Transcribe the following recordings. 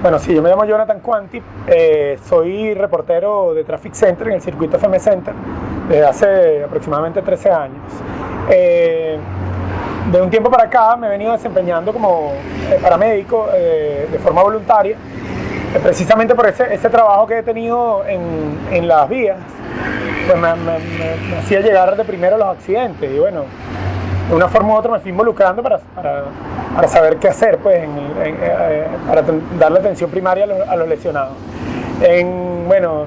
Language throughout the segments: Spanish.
Bueno, sí, yo me llamo Jonathan Quanti, soy reportero de Traffic Center en el circuito FM Center desde hace aproximadamente 13 años. De un tiempo para acá me he venido desempeñando como paramédico de forma voluntaria, precisamente por ese trabajo que he tenido en las vías, pues me hacía llegar de primero a los accidentes y bueno, de una forma u otra me fui involucrando para saber qué hacer, pues, para darle atención primaria a los lesionados. Bueno,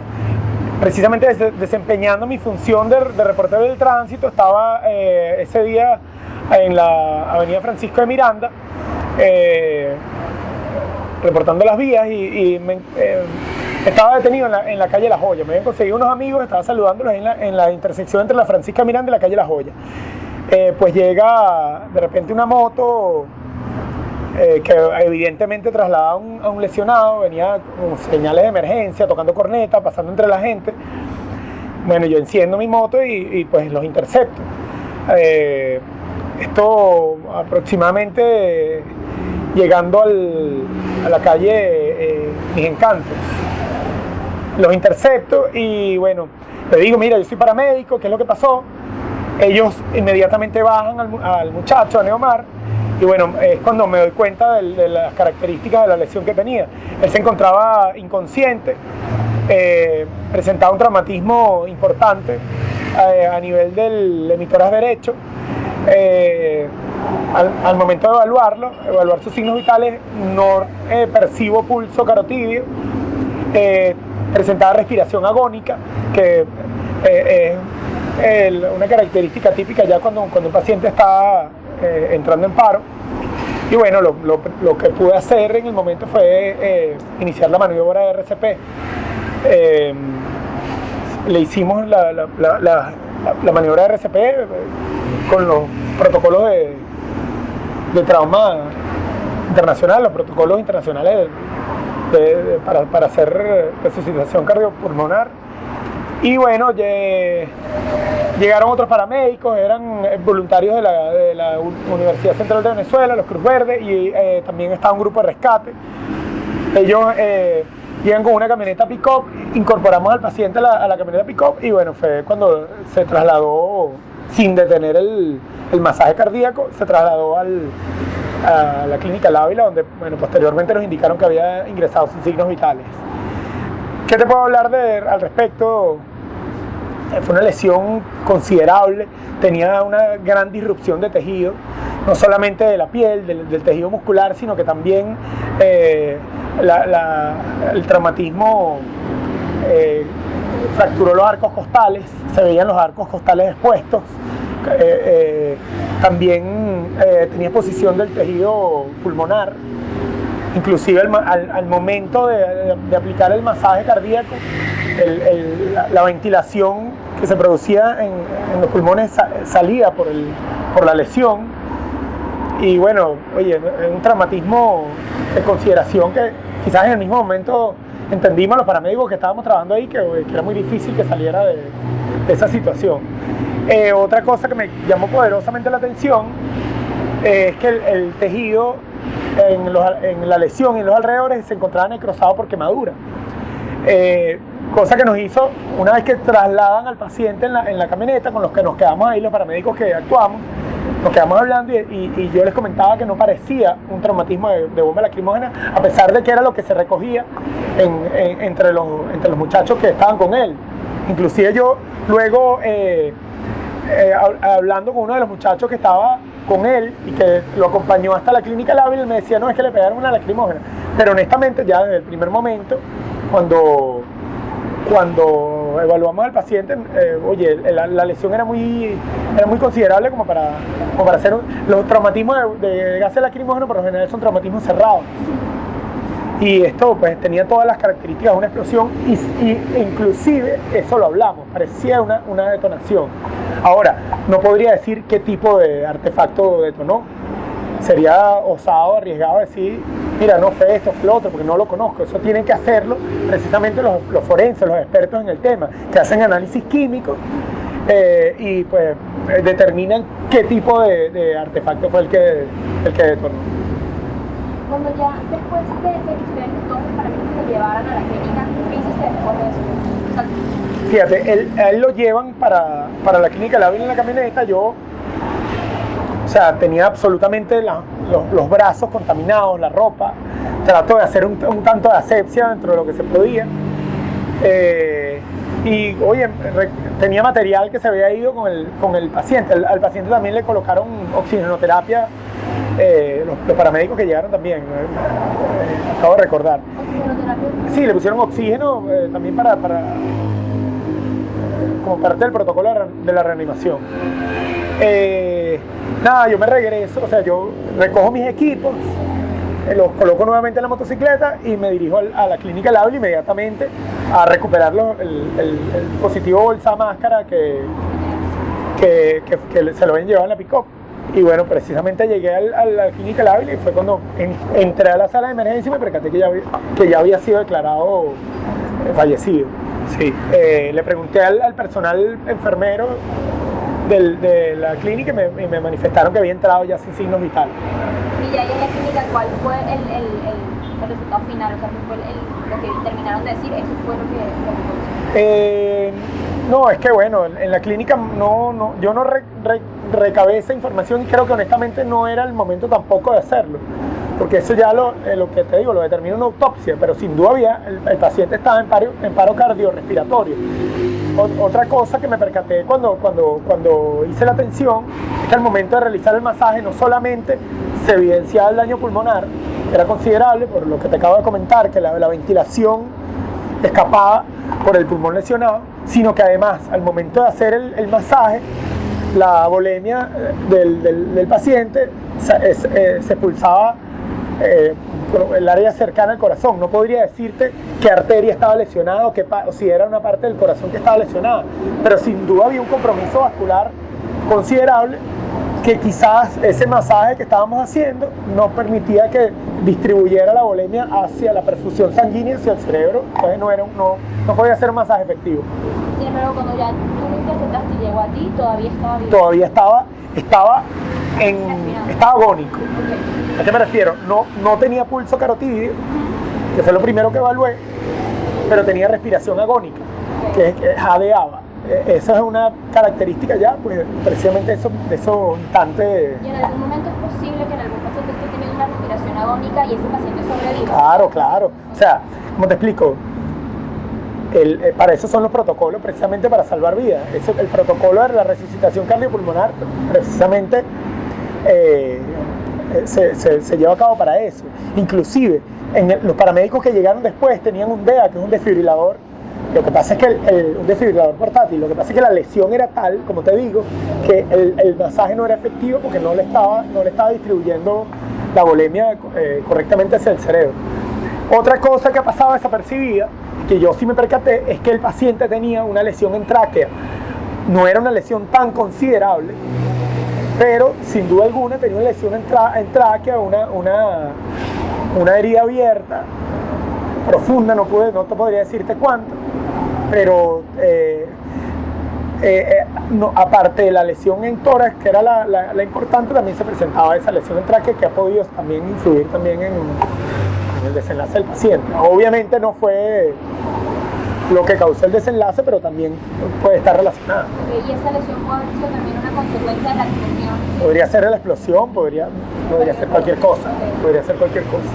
precisamente desempeñando mi función de reportero del tránsito, estaba ese día en la avenida Francisco de Miranda, reportando las vías y estaba detenido en la calle La Joya. Me habían conseguido unos amigos, estaba saludándolos en la intersección entre la Francisco de Miranda y la calle La Joya. Pues llega de repente una moto que evidentemente trasladaba a un lesionado, venía con señales de emergencia, tocando corneta, pasando entre la gente. Bueno, yo enciendo mi moto y pues los intercepto. Esto aproximadamente llegando a la calle Mis Encantos. Los intercepto y bueno, le digo, mira, yo soy paramédico, ¿qué es lo que pasó? Ellos inmediatamente bajan al muchacho, a Neomar, y bueno, es cuando me doy cuenta de las características de la lesión que tenía. Él se encontraba inconsciente, presentaba un traumatismo importante a nivel del emitoras derecho. Al momento de evaluar sus signos vitales, no percibo pulso carotidio, presentaba respiración agónica, que una característica típica ya cuando un paciente está entrando en paro. Y bueno, lo que pude hacer en el momento fue iniciar la maniobra de RCP. Le hicimos la maniobra de RCP con los protocolos de trauma internacional, los protocolos internacionales para hacer resucitación cardiopulmonar. Y bueno, llegaron otros paramédicos, eran voluntarios de la Universidad Central de Venezuela, los Cruz Verde, y también estaba un grupo de rescate. Ellos llegan con una camioneta pick-up, incorporamos al paciente a la camioneta pick-up y bueno, fue cuando se trasladó, sin detener el masaje cardíaco, se trasladó a la clínica El Ávila, donde bueno, posteriormente nos indicaron que había ingresado sin signos vitales. ¿Qué te puedo hablar al respecto? Fue una lesión considerable, tenía una gran disrupción de tejido, no solamente de la piel, del tejido muscular, sino que también el traumatismo fracturó los arcos costales, se veían los arcos costales expuestos. También tenía exposición del tejido pulmonar. Inclusive al momento de aplicar el masaje cardíaco, la ventilación que se producía en los pulmones salía por la lesión. Y bueno, oye, un traumatismo de consideración que quizás en el mismo momento entendimos los paramédicos que estábamos trabajando ahí que era muy difícil que saliera de esa situación. Otra cosa que me llamó poderosamente la atención es que el tejido en la lesión y en los alrededores se encontraba necrosado por quemadura. Cosa que nos hizo, una vez que trasladan al paciente en la camioneta, con los que nos quedamos ahí, los paramédicos que actuamos, nos quedamos hablando y yo les comentaba que no parecía un traumatismo de bomba lacrimógena, a pesar de que era lo que se recogía entre los muchachos que estaban con él. Inclusive yo luego, hablando con uno de los muchachos que estaba con él y que lo acompañó hasta la clínica El Ávila, me decía, no, es que le pegaron una lacrimógena. Pero honestamente ya desde el primer momento, cuando evaluamos al paciente, oye, la lesión era muy considerable como para hacer los traumatismos de gases lacrimógenos, por lo general son traumatismos cerrados. Y esto pues tenía todas las características de una explosión y inclusive eso lo hablamos, parecía una detonación. Ahora, no podría decir qué tipo de artefacto detonó. Sería osado, arriesgado decir, mira, no fue esto, fue lo otro, porque no lo conozco. Eso tienen que hacerlo precisamente los forenses, los expertos en el tema, que hacen análisis químicos y pues determinan qué tipo de artefacto fue el que detonó. Cuando ya después de que ustedes entonces para mí se llevaran a la clínica, ¿qué hiciste después de eso? O sea, Fíjate, a él lo llevan para la clínica de Ávila en la camioneta. Yo, o sea, tenía absolutamente los brazos contaminados, la ropa. Trato de hacer un tanto de asepsia dentro de lo que se podía. Y oye, tenía material que se había ido con el paciente. Al paciente también le colocaron oxigenoterapia, los paramédicos que llegaron también, acabo de recordar. ¿oxigenoterapia? Sí, le pusieron oxígeno también como parte del protocolo de la reanimación. Nada, yo me regreso, o sea, yo recojo mis equipos, los coloco nuevamente en la motocicleta y me dirijo a la clínica del Ávila inmediatamente a recuperar el dispositivo bolsa máscara que se lo habían llevado en la pick-up. Y bueno, precisamente llegué a la clínica del Ávila y fue cuando entré a la sala de emergencia y me percaté que ya había sido declarado fallecido. Sí. Le pregunté al personal enfermero de la clínica y me manifestaron que había entrado ya sin signos vitales. Y ya en la clínica, ¿cuál fue el resultado final? O sea, ¿qué fue lo que terminaron de decir? Eso fue lo que no, es que bueno, en la clínica yo no recabé esa información y creo que honestamente no era el momento tampoco de hacerlo. Porque eso ya lo que te digo, lo determina una autopsia, pero sin duda el paciente estaba en paro cardiorrespiratorio. Otra cosa que me percaté cuando hice la atención es que al momento de realizar el masaje no solamente se evidenciaba el daño pulmonar, que era considerable por lo que te acabo de comentar, que la ventilación escapaba por el pulmón lesionado, sino que además al momento de hacer el masaje, la volemia del paciente se expulsaba el área cercana al corazón. No podría decirte qué arteria estaba lesionada o si era una parte del corazón que estaba lesionada, pero sin duda había un compromiso vascular considerable que quizás ese masaje que estábamos haciendo no permitía que distribuyera la volemia hacia la perfusión sanguínea hacia el cerebro. Entonces no podía ser un masaje efectivo. Sin embargo, cuando ya tú lo interpretaste y llegó a ti, todavía estaba vivo. Todavía estaba agónico. Okay. ¿A qué me refiero? No tenía pulso carotídeo, que fue lo primero que evalué, pero tenía respiración agónica, que jadeaba. Esa es una característica ya, pues precisamente de esos instantes. ¿Y en algún momento es posible que en algún paciente esté teniendo una respiración agónica y ese paciente sobreviva? Claro. O sea, ¿cómo te explico? Para eso son los protocolos, precisamente para salvar vidas. El protocolo de la resucitación cardiopulmonar, precisamente se lleva a cabo para eso. Inclusive, los paramédicos que llegaron después tenían un DEA, que es un desfibrilador. Lo que pasa es que un desfibrilador portátil, lo que pasa es que la lesión era tal, como te digo, que el masaje no era efectivo porque no le estaba distribuyendo la volemia correctamente hacia el cerebro. Otra cosa que ha pasado desapercibida, que yo sí me percaté, es que el paciente tenía una lesión en tráquea. No era una lesión tan considerable, pero sin duda alguna tenía una lesión en tráquea, una herida abierta, profunda, no te podría decirte cuánto, pero aparte de la lesión en tórax, que era la importante, también se presentaba esa lesión en tráquea que ha podido también influir también en el desenlace del paciente. Obviamente no fue lo que causó el desenlace, pero también puede estar relacionada. ¿Y esa lesión puede haber sido también una consecuencia de la explosión? Podría ser de la explosión, podría ser cualquier cosa, podría ser cualquier cosa.